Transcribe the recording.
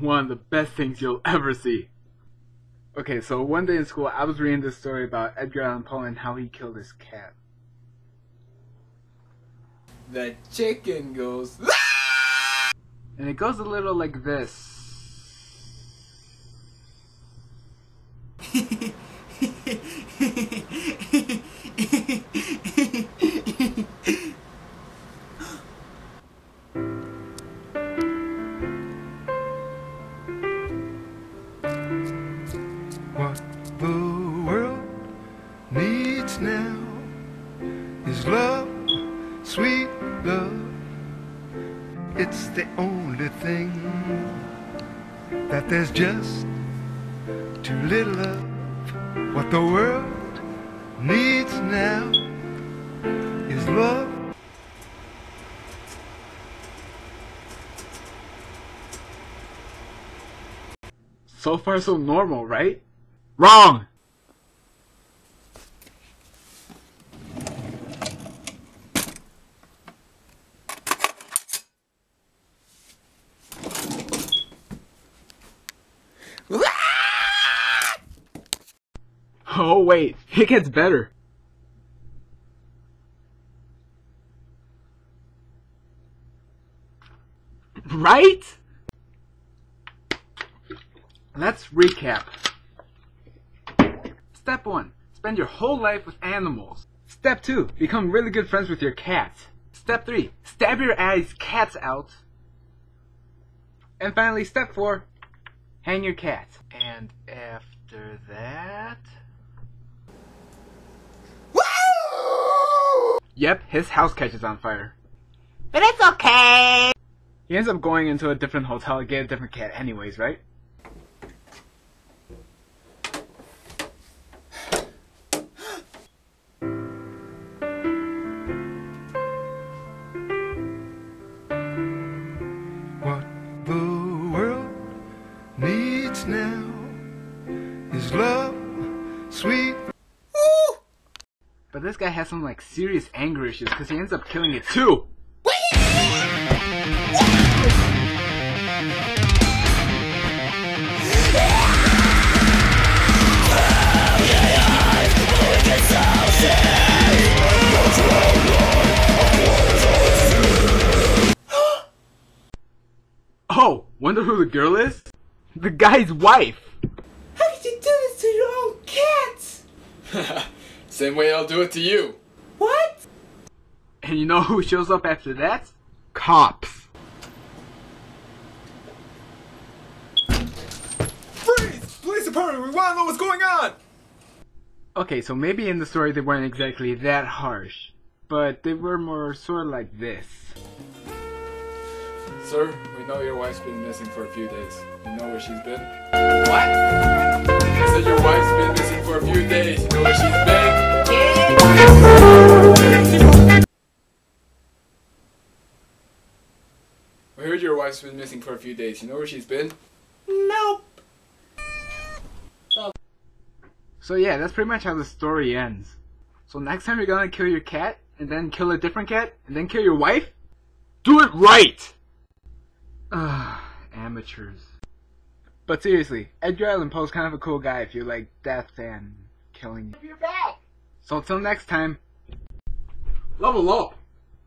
one of the best things you'll ever see. Okay, so one day in school, I was reading this story about Edgar Allan Poe and how he killed his cat. The chicken goes... And it goes a little like this. What the world needs now is love, sweet love. It's the only thing that there's just too little of. What the world needs now is love. So far so normal, right? Wrong! Oh wait, it gets better. Right? Let's recap. Step 1. Spend your whole life with animals. Step 2. Become really good friends with your cat. Step 3. Stab your eyes cats out. And finally, step 4. Hang your cat. And after that... Yep, his house catches on fire. But it's okay! He ends up going into a different hotel to get a different cat anyways, right? What the world needs now is love, sweet. But this guy has some like serious anger issues because he ends up killing it too. Oh, wonder who the girl is? The guy's wife! How did you do this to your own cat? Same way I'll do it to you. What? And you know who shows up after that? Cops. Freeze! Police department, we want to know what's going on! Okay, so maybe in the story they weren't exactly that harsh, but they were more sort of like this. Sir, we know your wife's been missing for a few days. You know where she's been? What? I said your wife's been missing for a few days. You know where she's been? We heard your wife's been missing for a few days. You know where she's been? Nope. So yeah, that's pretty much how the story ends. So next time you're gonna kill your cat, and then kill a different cat, and then kill your wife, do it right! Amateurs. But seriously, Edgar Allan Poe's kind of a cool guy if you like death and killing. You're back! So till next time, level up!